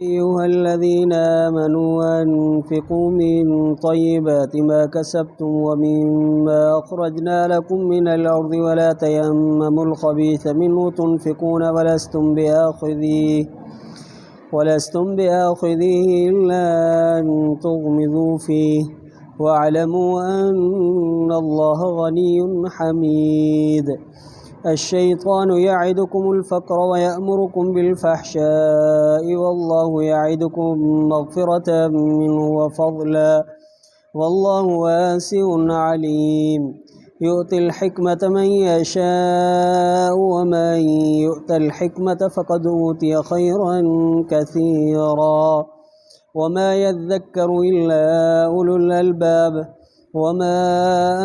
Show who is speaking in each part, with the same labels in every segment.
Speaker 1: أيها الذين آمنوا أنفقوا من طيبات ما كسبتم ومما أخرجنا لكم من الأرض ولا تيمموا الخبيث منه تنفقون ولستم بآخذيه إلا أن تغمضوا فيه واعلموا أن الله غني حميد. الشيطان يعدكم الفقر ويأمركم بالفحشاء والله يعدكم مغفرة منه وفضلا والله واسع عليم. يؤتي الحكمة من يشاء ومن يؤت الحكمة فقد أوتي خيرا كثيرا وما يذكر إلا أولو الألباب. وما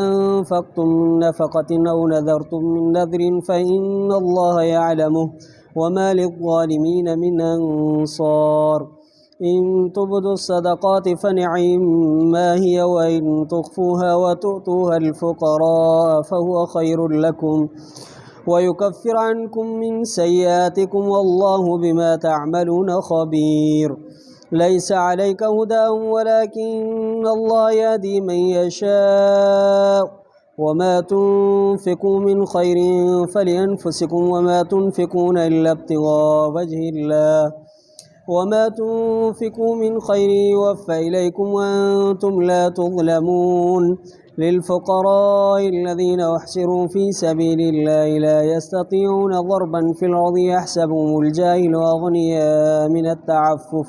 Speaker 1: أنفقتم من نفقة أو نذرتم من نذر فإن الله يعلمه وما للظالمين من أنصار. إن تبدوا الصدقات فنعما هي وإن تخفوها وتؤتوها الفقراء فهو خير لكم ويكفر عنكم من سيئاتكم والله بما تعملون خبير. ليس عليك هداهم ولكن الله يهدي من يشاء وما تنفقوا من خير فلأنفسكم وما تنفقون إلا ابتغاء وجه الله وما تنفقوا من خير يوفى إليكم وأنتم لا تظلمون. للفقراء الذين أحصروا في سبيل الله لا يستطيعون ضربا في الأرض يحسبهم الجاهل أغنياء من التعفف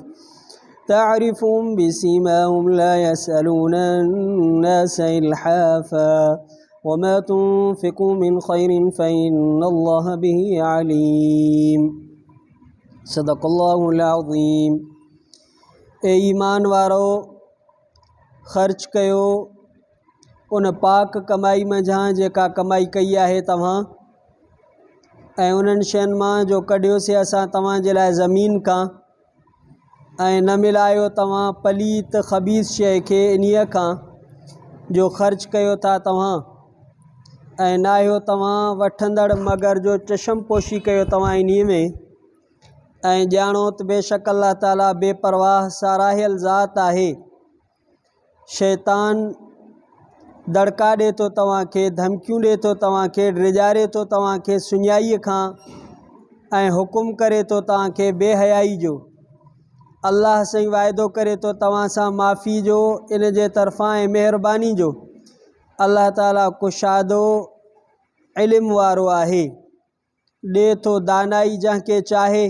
Speaker 1: تعرفهم بسيماهم لا يسألون الناس إلحافا وما تنفقوا من خير فإن الله به عليم. صدق الله العظيم. ए ईमान वारो ख़र्च कयो उन पाक कमाई मंझां जेका कमाई कई आहे तव्हां ऐं उन्हनि शयुनि मां जो कढियोसीं असां तव्हां जे लाइ ज़मीन खां ऐं न मिलायो तव्हां पलीत ख़बीस शइ खे इन्हीअ खां जो ख़र्च कयो था तव्हां ऐं न आहियो तव्हां वठंदड़ मगर जो चशम पोशी कयो तव्हां इन्हीअ में ऐं ॼाणो त बेशक अल्लाह ताला बेपरवाह साराहियल ज़ात आहे। शैतान दड़का ॾिए थो तव्हांखे धमकियूं ॾिए थो तव्हांखे ड्रिजारे थो तव्हांखे सुञाईअ खां ऐं हुकुम करे थो तव्हांखे बेहयाई जो। अल्लाह सां वाइदो करे थो तव्हां सां माफ़ी जो इन जे तरफ़ां ऐं महिरबानी जो। अल्लाह ताला कुशादो इल्म वारो आहे ॾिए थो दानाई जंहिंखे चाहे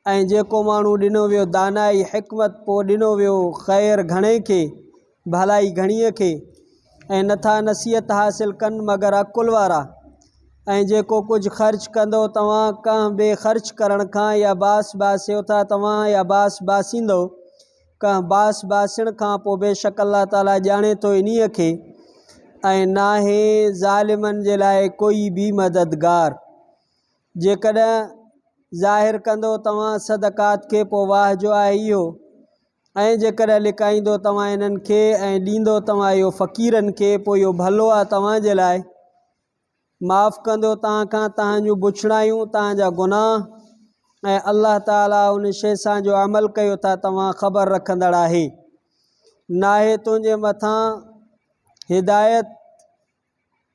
Speaker 1: ऐं जेको माण्हू ॾिनो वियो दानाई हिकमत पोइ ॾिनो वियो ख़ैर घणे खे भलाई घणीअ खे ऐं नथा नसीहत हासिल कनि मगर अकुल वारा। ऐं जेको कुझु ख़र्च कंदो तव्हां कंहिं ॿिए ख़र्च करण खां या बास बासियो था तव्हां या बास बासींदो कंहिं बास बासण खां पोइ बेशक अल्लाह ताला ॼाणे थो इन्हीअ खे ऐं नाहे ज़ालिमनि जे लाइ कोई बि मददगार। जेकॾहिं ज़ाहिर कंदो तव्हां सदक़ात खे पोइ वाह जो आहे इहो ऐं जेकॾहिं लिकाईंदो तव्हां इन्हनि खे ऐं ॾींदो तव्हां इहो फ़क़ीरनि खे पोइ इहो भलो आहे तव्हां जे लाइ। माफ़ कंदो तव्हां खां तव्हांजूं बुछड़ायूं तव्हांजा गुनाह ऐं अल्लाह ताला उन शइ सां जो अमल कयो था तव्हां ख़बर रखंदड़ आहे। नाहे तुंहिंजे मथां हिदायत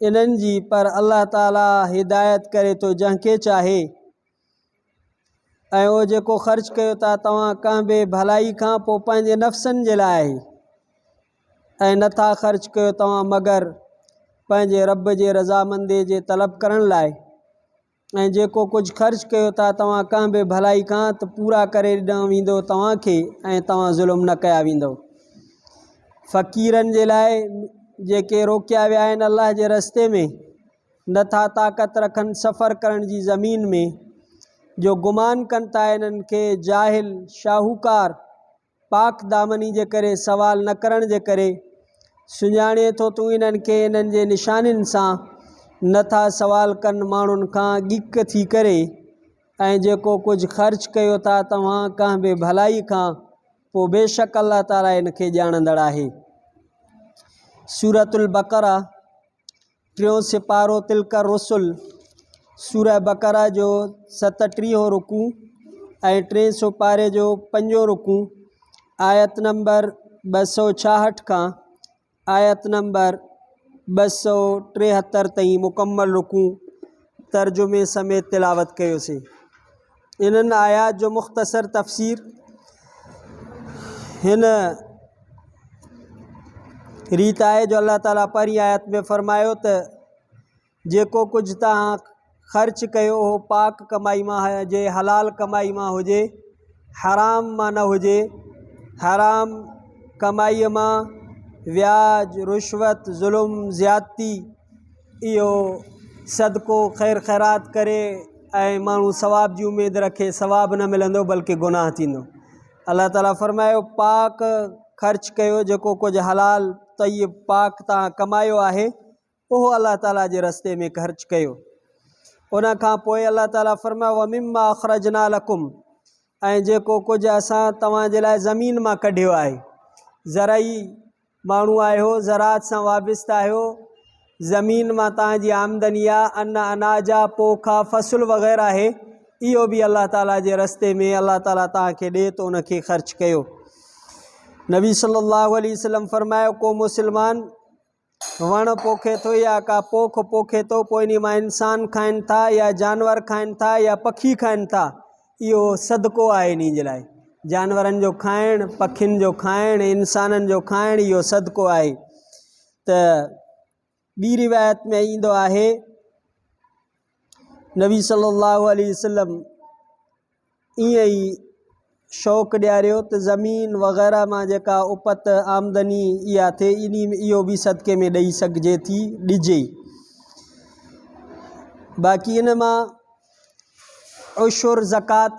Speaker 1: इन्हनि जी पर अल्लाह ताला हिदायत करे थो जंहिंखे चाहे। ऐं उहो जेको ख़र्च कयो था तव्हां कंहिं ॿिए भलाई खां पोइ पंहिंजे नफ़्सनि जे लाइ ऐं नथा ख़र्च कयो तव्हां मगर पंहिंजे रब जे रज़ामंदी जे तलब करण लाइ। ऐं जेको कुझु ख़र्च कयो था तव्हां कंहिं ॿिए भलाई खां त पूरा करे ॾिनो वेंदो तव्हांखे ऐं तव्हां ज़ुल्म न कया वेंदव। फ़क़ीरनि जे लाइ जेके रोकिया विया आहिनि अल्लाह जे रस्ते में नथा ताक़त रखनि सफ़र करण जी ज़मीन में जो गुमान कनि था इन्हनि खे जाहिल शाहूकार पाक दामनी जे करे सवाल न करण जे करे सुञाणे थो तूं इन्हनि खे इन्हनि जे निशानियुनि सां नथा सवाल कनि माण्हुनि खां गिक थी करे। ऐं जेको कुझु ख़र्च कयो था तव्हां कंहिं बि भलाई खां पोइ बेशक अल्लाह ताला इनखे ॼाणंदड़ आहे। सूरतुल बक़रा 3 सिपारो तिलकर रसुल सूरह बक़रा जो 37 रुकू ऐं 300 पारे जो 5 रुकू आयत नंबर 266 खां आयत नंबर 273 ताईं मुकम्मल रुकू तर्जुमे समेत तिलावत कयोसीं। इन्हनि आयात जो मुख़्तसर तफ़सीर हिन रीत आहे जो अल्लाह ताला पहिरीं आयत में फ़रमायो त जेको कुझु तव्हां ख़र्च कयो हो पाक कमाई मां हुजे, हलाल कमाई मां हुजे, हराम मां न हुजे। हराम कमाईअ मां व्याज, रुश्वत, ज़ुल्म, ज़्यादती, इहो सदको ख़ैर ख़ैरात करे ऐं माण्हू सवाब जी उमेद रखे, सवाब न मिलंदो बल्कि गुनाह थींदो। अल्लाह ताला फ़रमायो पाक ख़र्च कयो, जेको कुझु हलाल तय्यब पाक तव्हां कमायो आहे उहो अल्लाह ताला जे रस्ते में ख़र्च कयो। उन खां पोइ अल्लाह ताला फ़रमायो वमिम्मा अख़रजना लकुम, ऐं जेको कुझु असां तव्हांजे लाइ ज़मीन मां कढियो आहे। ज़रई माण्हू आहियो, ज़रात सां वाबिस्ता आहियो, ज़मीन मां तव्हांजी आमदनी आहे, अन अनाज आहे, पोख आहे, फ़सुल वग़ैरह आहे, इहो बि अल्लाह ताला जे रस्ते में अल्लाह ताला तव्हांखे ॾिए त उनखे ख़र्च कयो। नबी सल्लल्लाहु अलैहि वसल्लम फ़रमायो को मुसलमान वण पोखे थो या का पोख पोखे थो, पोइ इन मां इंसान खाइनि था या जानवर खाइनि था या पखी खाइनि था, इहो सदको आहे इन जे लाइ। जानवरनि जो खाइणु, पखियुनि जो खाइणु, इंसाननि जो खाइणु, इहो सदको आहे। त ॿी रिवायत में ईंदो आहे नबी सल्लल्लाहु अलैहि वसल्लम ईअं ई शौक़ु ॾियारियो त ज़मीन वग़ैरह मां जेका उपत आमदनी इहा थिए, इहो बि सदके में ॾेई सघिजे थी, ॾिजे। बाक़ी इन मां उशुर, ज़कात,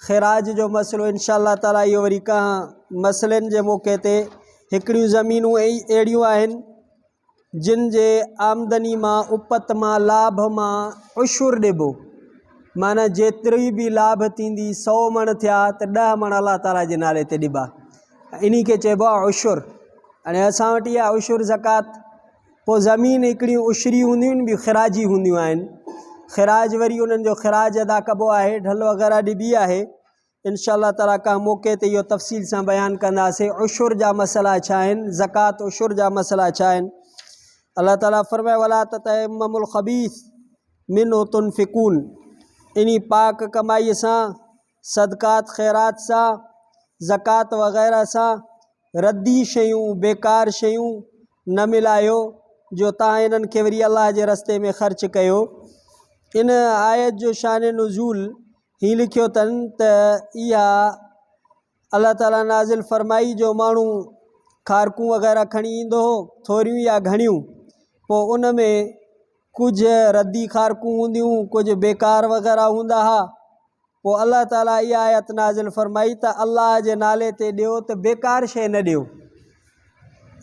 Speaker 1: ख़िराज जो मसइलो इंशाअल्लाह ताला इहो वरी कंहिं मसइलनि जे मौक़े ते। हिकिड़ियूं ज़मीनूं अहिड़ियूं आहिनि जिन जे आमदनी मां, उपत मां, लाभ मां उशुर ॾिबो, माना जेतिरी बि लाभ थींदी 100 मण थिया त 10 मण अल्लाह ताला जे नाले ते ॾिबा, इन खे चइबो आहे उशुर। हाणे असां वटि इहा उशुर ज़कात। पोइ ज़मीन हिकिड़ियूं उशरी हूंदियूं आहिनि, ॿियूं ख़िराजी हूंदियूं आहिनि। ख़िराज वरी उन्हनि जो ख़िराज अदा कबो आहे, ढल वग़ैरह ॾिबी आहे। इंशाअल्लाह ताला कंहिं मौक़े ते इहो तफ़सील सां बयानु कंदासीं उशुर जा मसइला छा आहिनि, ज़कात उशुर जा मसइला छा आहिनि। अल्लाह ताला फ़रमाए वला ततयम्ममुल ख़बीस मिन्हु तुनफ़िकून, इन पाक कमाईअ सां, सदकात ख़ैरात सां, ज़कात वग़ैरह सां रद्दी शयूं, बेकार शयूं न मिलायो जो तव्हां इन्हनि खे वरी अल्लाह जे रस्ते में ख़र्च कयो। इन आयत जो शान नुज़ूल हीअं लिखियो अथनि त इहा अल्लाह ताला नाज़िल फ़रमाई जो माण्हू खारकूं वग़ैरह खणी ईंदो हो, थोरियूं या घणियूं, पोइ उन में कुझु रद्दी खारकूं हूंदियूं, कुझु बेकार वग़ैरह हूंदा हुआ। पोइ अल्लाह ताला इहा आयत नाज़िल फ़रमाई त अल्लाह जे नाले ते ॾियो त बेकार शइ न ॾियो।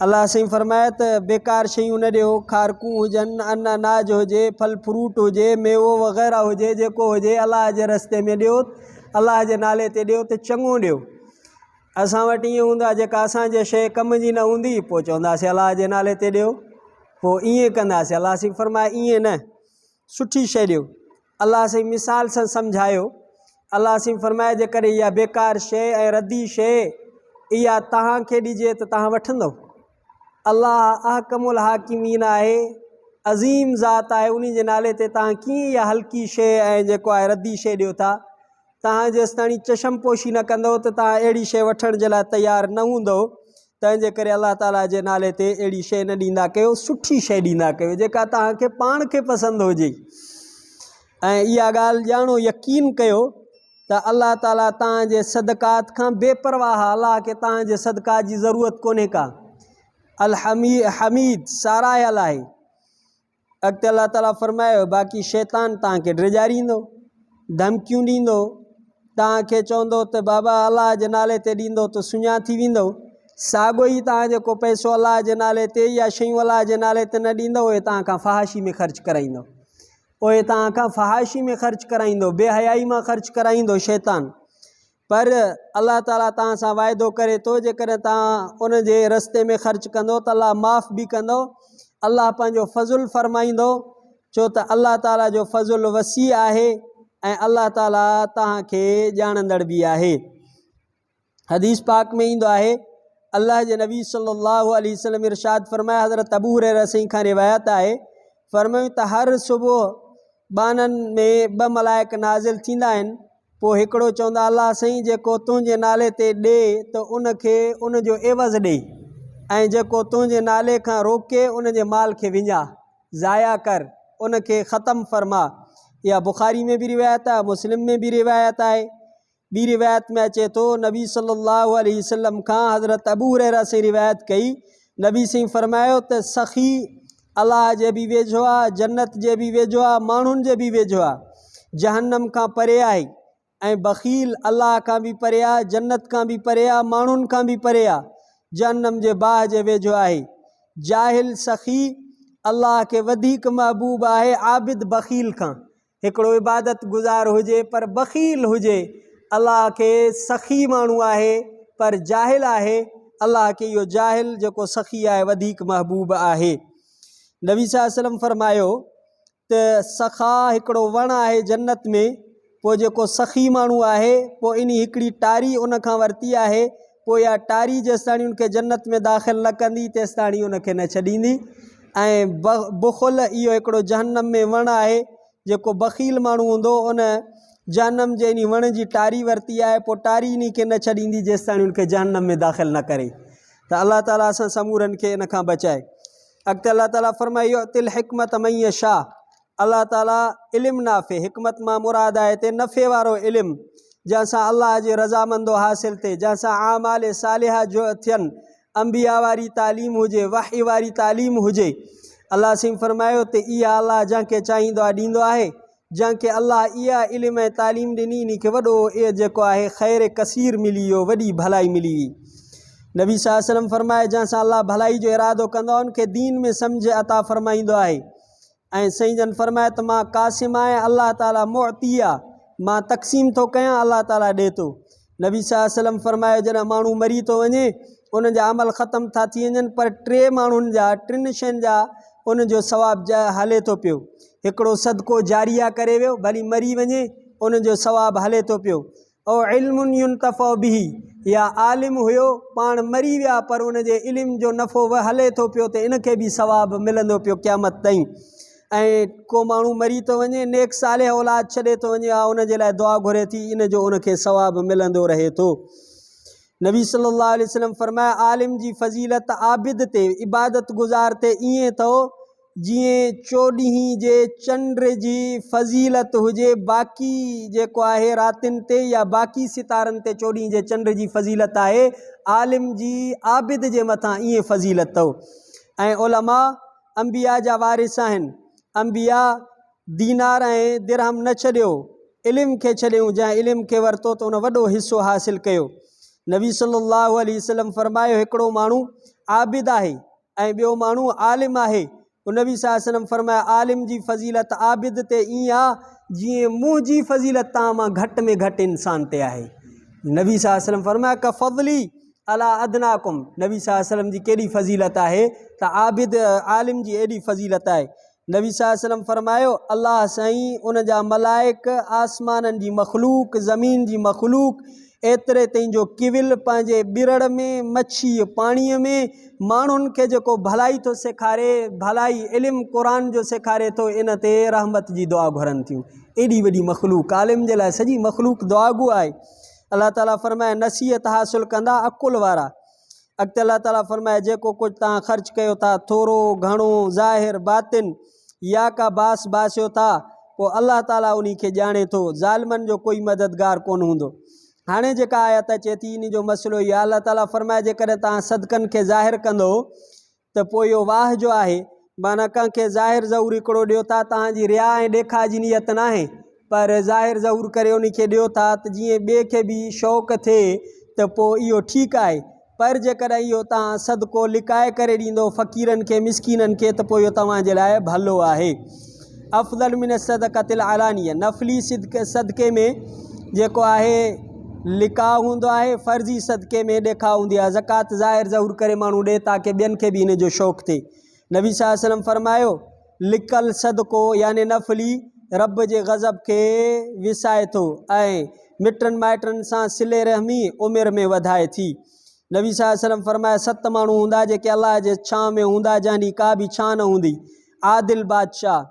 Speaker 1: अल्लाह साईं फ़रमाए त बेकार शयूं न ॾियो, खारकूं हुजनि, अन अनाज हुजे, फल फ्रूट हुजे, मेवो वग़ैरह हुजे, जेको हुजे अल्लाह जे रस्ते में ॾियो, अल्लाह जे नाले ते ॾियो त चङो ॾियो। असां वटि ईअं हूंदो आहे जेका असांजे शइ कम जी न हूंदी, पोइ चवंदासीं अल्लाह जे नाले ते ॾियो, पोइ ईअं कंदासीं। अल्लाह साईं फ़रमाए ईअं न, सुठी शइ ॾियो। अल्लाह साईं मिसाल सां सम्झायो। अल्लाह साईं फ़रमाए जेकॾहिं इहा बेकार शइ ऐं रद्दी शइ इहा तव्हांखे ॾिजे त तव्हां वठंदो। अल्लाह अहकमुल हाकिमीन आहे, अज़ीम ज़ात आहे, उन जे नाले ते तव्हां कीअं इहा हल्की शइ ऐं जेको आहे रद्दी शइ ॾियो था। तव्हां जेसि ताईं चशम पोशी न कंदो त तव्हां अहिड़ी शइ वठण जे लाइ तयारु न हूंदो। तंहिंजे करे अल्लाह ताला जे नाले ते अहिड़ी शइ न ॾींदा कयो, सुठी शइ ॾींदा कयो जेका तव्हांखे पाण खे पसंदि हुजे। ऐं इहा ॻाल्हि ॼाणो, यकीन कयो त अल्लाह ताला तव्हांजे सदकात खां बेपरवाह आहे। अल्लाह खे तव्हांजे सदकात जी ज़रूरत कोन्हे का। हमीद सारायल आहे। अॻिते अल्लाह ताला फ़रमायो बाक़ी शैतान तव्हांखे ड्रिजारींदो, धमकियूं ॾींदो, तव्हांखे चवंदो त बाबा अल्लाह जे नाले ते ॾींदो त सुञा थी वेंदो। साॻियो ई तव्हां जेको पैसो अल्लाह जे नाले ते या शयूं अल्लाह जे नाले ते न ॾींदो, उहे तव्हां खां फ़हाशी में ख़र्च कराईंदो, उहे तव्हां खां फ़हाशी में ख़र्च कराईंदो, बेहयाई मां ख़र्च कराईंदो शैतान। पर अल्लाह ताला तव्हां सां वाइदो करे थो जेकॾहिं तव्हां उन जे रस्ते में ख़र्च कंदो त अल्लाह माफ़ बि कंदो। अल्लाह पंहिंजो फज़ुल फ़रमाईंदो, छो त अल्लाह ताला जो फज़ुल वसी आहे ऐं अल्लाह ताला तव्हांखे ॼाणंदड़ बि आहे। हदीस पाक में ईंदो आहे, अल्लाह जे नबी सल्लल्लाहु अलैहि वसल्लम इरशाद फरमाया, हज़रत अबू हुरैरा सईं खां रिवायत आहे, फरमायूं त हर सुबुह बाननि में 2 मलाइक नाज़िल थींदा आहिनि। पोइ हिकिड़ो चवंदा, अल्लाह साईं जेको तुंहिंजे नाले ते ॾे त उनखे उनजो एवज़ ॾे, ऐं जेको तुंहिंजे नाले खां रोके उनजे माल खे विञा, ज़ाया कर, उनखे ख़तमु फरमा। इहा बुखारी में बि रिवायत आहे, मुस्लिम में बि रिवायत आहे। ॿी रिवायत में अचे थो, नबी सल्लल्लाहु अलैहि वसल्लम खां हज़रत अबू हुरैरा से रिवायत कई, नबी सिंह फरमायो त सखी अल्लाह जे बि वेझो आहे, जन्नत जे बि वेझो आहे, माण्हुनि जे बि वेझो आहे, जहन्नम खां परे आहे। ऐं बख़ील अल्लाह खां बि परे आहे, जन्नत खां बि परे आहे, माण्हुनि खां बि परे आहे, जहन्नम जे बाहि जे वेझो आहे। जाहिल सखी अल्लाह खे वधीक महबूब आहे आबिद बख़ील खां। हिकिड़ो इबादत गुज़ार हुजे पर बख़ील हुजे, अल्लाह खे सखी माण्हू आहे पर जाहिल आहे, अल्लाह खे इहो जाहिल जेको सखी आहे वधीक महबूब आहे। नबी सल्लल्लाहु अलैहि वसल्लम फरमायो त सखा हिकिड़ो वण आहे जन्नत में, पोइ जेको सखी माण्हू आहे पोइ इन हिकिड़ी टारी उन खां वरिती आहे, पोइ इहा टारी जेसि ताणी उनखे जन्नत में दाख़िल न कंदी तेसि ताणी उनखे न छॾींदी। ऐं बुख़ुल इहो हिकिड़ो जहन्नम में वण आहे, जेको बख़ील माण्हू हूंदो उन जहन्नम जे इन वण जी टारी वरिती आहे, पोइ टारी इन खे न छॾींदी जेसि ताणी उनखे जहन्नम में दाख़िल न करे। त अल्लाह ताला असां समूरनि खे इन खां बचाए। अॻिते अल्लाह ताला फरमायो, तिल हिकमत मन यशा, अल्लाह ताला इल्मु नाफ़े, हिकमत मां मुराद आहे हिते नफ़े वारो इल्मु, जंहिंसां अल्लाह जे रज़ामंदो हासिल थिए, जंहिंसां आमाल सालिहा जो थियनि, अंबिया वारी तालीम हुजे, वही वारी तालीम हुजे। अल्लाह सिंह फरमायो त इहा अल्लाह जंहिंखे चाहींदो आहे ॾींदो आहे, जंहिंखे अल्लाह इहा इल्मु ऐं तालीम ॾिनी इन खे वॾो इहो जेको आहे ख़ैर कसीर मिली वियो, वॾी भलाई मिली हुई। नबी सल्लल्लाहु अलैहि वसल्लम फरमाए, जंहिंसां अल्लाह भलाई जो इरादो कंदो आहे उनखे दीन में सम्झ अता फरमाईंदो आहे। ऐं साईं जन फरमाए त मां क़ासिम आहियां, अल्लाह ताला मुअती आहे, मां तक़सीम थो कयां, अल्लाह ताला ॾिए थो। नबी सल्लल्लाहु अलैहि वसल्लम फरमायो, जॾहिं माण्हू मरी थो वञे, उनजा अमल ख़तमु था थी वञनि, पर 3 माण्हुनि जा 3 शयुनि जा उनजो सवाबु हले थो पियो। हिकिड़ो सदको जारिया करे वियो, भली मरी वञे उनजो सवाबु हले थो पियो। ऐं इल्मुन युनतफ़अ बिही, या आलिम हुयो पाण मरी विया पर उनजे इल्म जो नफ़ो हले थो पियो, त इनखे बि सवाबु मिलंदो पियो क़यामत ताईं। ऐं को माण्हू मरी थो वञे, नेक सालिह औलाद छॾे थो वञे, उनजे लाइ दुआ घुरे थी, इनजो उनखे सवाबु मिलंदो रहे थो। नबी सल्लल्लाहु अलैहि वसल्लम फरमाया, आलिम जी फ़ज़ीलत आबिद ते, इबादत गुज़ार ते ईअं अथव जीअं 14 जे चंड जी फ़ज़ीलत हुजे बाक़ी जेको आहे रातिनि ते, या बाक़ी सितारनि ते 14 जे चंड जी फ़ज़ीलत आहे, आलिम जी आबिद जे मथां ईअं फ़ज़ीलत अथव। ऐं उलमा अंबिया जा वारिस आहिनि, अंबिया दीनार ऐं दिरहम न छॾियो, इल्म खे छॾियो, जंहिं इल्म खे वरितो त उन वॾो हिसो हासिल कयो। नबी सल्लल्लाहु अलैहि वसल्लम फरमायो, हिकिड़ो माण्हू आबिद आहे ऐं ॿियो माण्हू आलिम आहे। नबी सल्लल्लाहु अलैहि वसल्लम फरमाया, आलिम जी फ़ज़ीलत आबिद ते ईअं आहे जीअं मुंहिंजी फ़ज़ीलत तव्हां मां घटि में घटि इंसान ते आहे। नबी सल्लल्लाहु अलैहि वसल्लम फरमाया, क फ़ज़ली अला अदनाकुम, नबी सल्लल्लाहु अलैहि वसल्लम जी केॾी फ़ज़ीलत आहे त आबिद आलिम जी एॾी फ़ज़ीलत आहे। नबी सल्लल्लाहु अलैहि वसल्लम फरमायो, अल्लाह साईं उन जा मलाइक, आसमाननि जी मख़लूक, ज़मीन जी मख़लूक, एतिरे ताईं जो किविल पंहिंजे ॿिरड़ में, मच्छी पाणीअ में, माण्हुनि खे जेको भलाई थो सेखारे, भलाई इल्मु क़ुरान जो सेखारे थो, इन ते रहमत जी दुआ घुरनि थियूं। एॾी वॾी मख़लूक, आलिम जे लाइ सॼी मख़लूक दुआगू आहे। अल्लाह ताला फरमाए, नसीहत हासिलु कंदा अकुल वारा। अॻिते अल्लाह ताला फरमाए, जेको कुझु तव्हां ख़र्च कयो था, थोरो घणो ज़ाहिर बातिन, या का बास बासियो था, पोइ अल्लाह ताला उन खे ॼाणे थो, ज़ालिमनि जो कोई मददगार कोन हूंदो। हाणे जेका आयत अचे थी इन जो मसइलो इहो आहे, अल्लाह ताला फरमाए, जेकॾहिं तव्हां सदकनि खे ज़ाहिर कंदो त पोइ इहो वाह जो आहे, माना कंहिंखे ज़ाहिर ज़रूरु हिकिड़ो ॾियो था, तव्हांजी रिया ऐं ॾेखा जी नियत न आहे, पर ज़ाहिर ज़रूरु करे उन खे ॾियो था त जीअं ॿिए खे बि शौक़ु थिए, त पोइ इहो ठीकु आहे। पर जेकॾहिं इहो तव्हां सदको लिकाए करे ॾींदो फ़क़ीरनि खे, मिसकीननि खे, त पोइ इहो तव्हांजे लाइ भलो आहे। अफ़ज़ल मिन सदक़तिल अलानिया, नफ़ली सदक़े में जेको आहे लिका हूंदो आहे, फ़र्ज़ी सदक़े में ॾेखा हूंदी आहे। ज़कात ज़ाहिर ज़रूरु करे माण्हू ॾिए ताकी ॿियनि खे बि इन जो शौक़ु थिए। नबी सल्लल्लाहु अलैहि वसल्लम फरमायो, लिकल सदको यानी नफ़ली रब जे गज़ब के विसाए थो ऐं मिटनि माइटनि सां सिले रहमी उमिरि में वधाए थी। नबी सल्लल्लाहु अलैहि वसल्लम फरमाया 7 माण्हू हूंदा जेके अल्लाह जे छांव में हूंदा जंहिंजी का बि छां न हूंदी। आदिल बादशाह,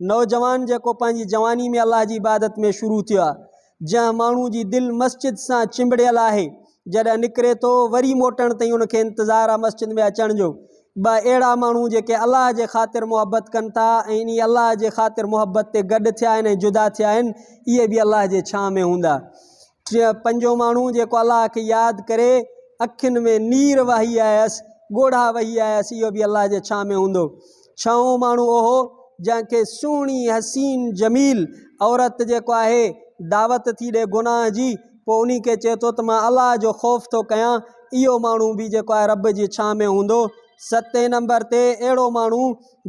Speaker 1: नौजवान जेको पंहिंजी जवानी में अल्लाह जी इबादत में शुरू थियो आहे, जंहिं माण्हू जी दिलि मस्जिद सां चिंबड़ियल आहे, जॾहिं निकिरे थो वरी मोटण ताईं उनखे इंतज़ारु आहे मस्जिद में अचण जो। ॿ अहिड़ा माण्हू जेके अल्लाह जे ख़ातिर मुहबत कनि था ऐं इन अल्लाह जे ख़ातिर मुहबत ते गॾु थिया आहिनि ऐं जुदा थिया आहिनि, इहे बि अल्लाह जे छांव में हूंदा। 5 माण्हू जेको अल्लाह खे यादि करे अखियुनि में नीर वही आयसि, ॻोढ़ा वही आयसि, इहो बि अल्लाह जे छांव में हूंदो। 6 माण्हू उहो जंहिंखे सुहिणी हसीन जमील औरत जेको आहे दावत थी ॾे गुनाह जी, पोइ उन खे चए थो त मां अल्लाह जो ख़ौफ़ थो कयां, इहो माण्हू बि जेको आहे रब जी छांव में हूंदो। 7 नंबर ते अहिड़ो माण्हू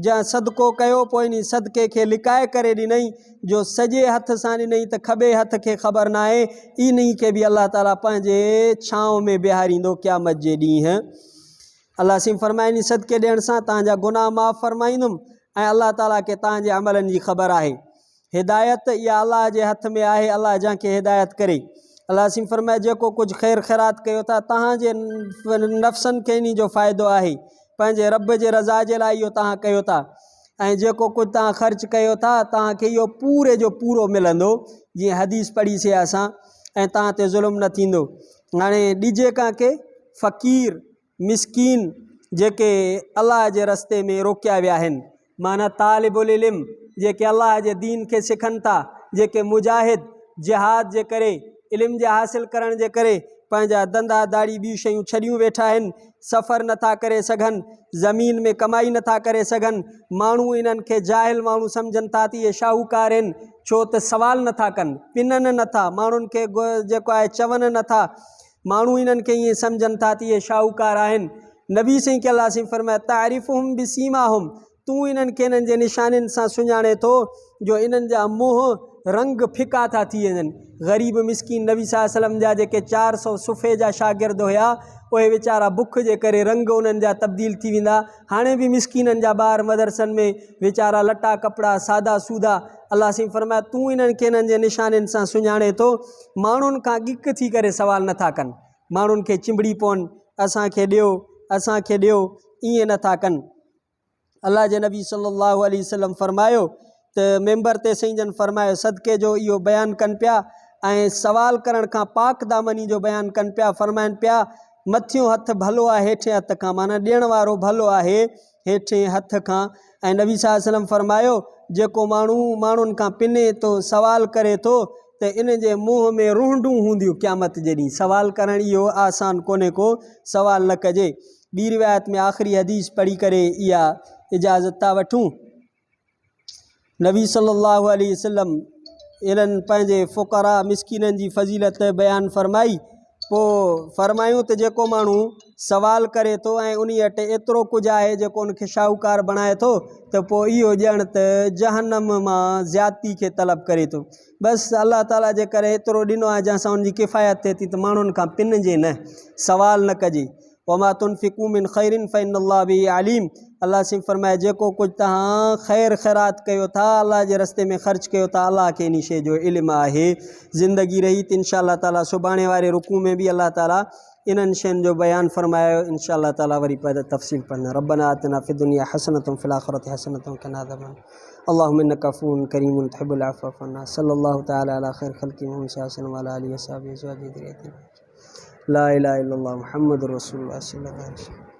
Speaker 1: जंहिं सदको कयो पोइ इन सदके खे लिकाए करे ॾिनई, जो सॼे हथ सां ॾिनई त खॿे हथ खे ख़बर न आहे, इन खे बि अल्लाह ताला पंहिंजे छांव में बिहारींदो क़यामत जे ॾींहुं। अल्लाह सिम फरमाए इन सदके ॾियण सां तव्हांजा गुनाह माफ़ फरमाईंदुमि ऐं अल्लाह ताला खे तव्हांजे अमलनि जी ख़बर आहे। हिदायत इहा अल्लाह जे हथ में आहे, अल्लाह जंहिंखे हिदायत करे। अल्लाह सिम फरमाए जेको कुझु ख़ैर ख़ैरात कयो था तव्हांजे नफ़्सनि खे इन जो फ़ाइदो आहे, पंहिंजे रब जे रज़ा जे लाइ इहो तव्हां कयो था, ऐं जेको कुझु तव्हां ख़र्च कयो था तव्हांखे इहो पूरे जो पूरो मिलंदो, जीअं हदीस पढ़ीसीं असां, ऐं तव्हां ते ज़ुल्म न थींदो। हाणे ॾिजे कंहिंखे फ़क़ीर मिसकीन जेके अल्लाह जे रस्ते में रोकिया विया आहिनि, माना तालिबुल इल्म जेके अल्लाह जे दीन खे सिखनि था, जेके मुजाहिद जिहाद जे करे इल्म जे हासिल करण जे करे पंहिंजा धंधा दाड़ी ॿियूं शयूं छॾियूं वेठा आहिनि, सफ़र नथा करे सघनि, ज़मीन में कमाई नथा करे सघनि, माण्हू इन्हनि खे जाहिल माण्हू सम्झनि था त इहे शाहूकार आहिनि, छो त सवाल नथा कनि, पिननि नथा, माण्हुनि खे जेको आहे चवनि नथा, माण्हू इन्हनि खे ईअं सम्झनि था त इहे शाहूकार आहिनि। नबी सही के अल्लाह सिं फरमाए तारीफ़ुहुम बिसीमाहुम, तूं इन्हनि खे इन्हनि जे निशानियुनि सां सुञाणे थो जो इन्हनि जा मुंहं रंग फिका था थी वञनि। ग़रीब मिसकीन नबी सल्लल्लाहु अलैहि वसल्लम जा जेके 400 सुफ़े जा शागिर्द हुया, उहे वीचारा बुख जे करे रंग उन्हनि जा तब्दील थी वेंदा। हाणे बि मिसकीननि जा ॿार मदरसनि में वीचारा लटा कपिड़ा सादा सूदा, अल्लाह सिं फरमाए तूं इन्हनि खे इन्हनि जे निशानियुनि सां सुञाणे थो, माण्हुनि खां गिक थी करे सवाल नथा कनि, माण्हुनि खे चिंबड़ी पवनि असांखे ॾियो असांखे ॾियो, ईअं नथा कनि। अल्लाह जे नबी सल्लल्लाहु अलैहि वसल्लम फरमायो त मेंबर ते सईं जन फरमायो सदके जो इहो बयानु कनि पिया ऐं सवाल करण खां पाक दामनी जो बयानु कनि पिया। फरमाइनि पिया मथियों हथ भलो आहे हेठे हथ खां, माना ॾियण वारो भलो आहे हेठे हथ खां। ऐं नबी सल्लल्लाहु अलैहि वसल्लम फरमायो जेको माण्हू माण्हुनि खां पिने थो सवाल करे थो त इन जे मुंहं में रुहंडूं हूंदियूं क़यामत जे ॾींहुं। सवाल करणु इहो आसान कोन्हे को, सवाल न कजे। ॿी रिवायत में आख़िरी हदीस पढ़ी करे इहा इजाज़त था वठूं। नबी सल्लल्लाहु अलैहि वसल्लम इन्हनि पंहिंजे फ़ुक़रा मिसकीननि जी फ़ज़ीलत बयानु फरमाई, पोइ फरमायूं त जेको माण्हू सवाल करे थो ऐं उन वटि एतिरो कुझु आहे जेको उनखे शाहूकार बणाए थो, त पोइ इहो ॼण त जहन्नम मां ज़्यादती खे तलब करे थो। बसि अल्लाह ताला जे करे एतिरो ॾिनो आहे जंहिंसां उनजी किफ़ायत थिए थी, त माण्हुनि खां पिनजे न, सवाल न कजे। वमा तुनफ़िक़ू मिन ख़ैरिन फ़इन्नल्लाह बिही अलीम। अल्लाह सिं फरमाए जेको कुझु तव्हां ख़ैर ख़ैरात कयो था, अल्लाह जे रस्ते में ख़र्च कयो था, अल्लाह खे इन शइ जो इल्मु आहे। ज़िंदगी रही त इंशाअल्लाह ताला सुभाणे वारे रुकू में बि अल्लाह ताला इन्हनि शयुनि जो बयानु फरमायो। इंशाअल्लाह ताला वरी तफ़सील पढ़ना। रब्बना आतिना फ़िद दुनिया हसनतुम फ़िल आख़िरति हसनतुम वक़िना अज़ाबन अल्लाहुम्मा इन्नका अफ़ूउन करीमुन तुहिब्बुल अफ़्व फ़अफ़ु अन्ना। सल्लल्लाहु तआला अला ख़ैर ख़ल्क़ि मुहम्मद सल्लल्लाहु अलैहि वसल्लम व अला आलिहि व सहबिहि अज़वाजिहि ज़ुर्रिय्यतिहि। ला इलाहा इल्लल्लाह मुहम्मदुर रसूलुल्लाह सल्लल्लाहु अलैहि वसल्लम।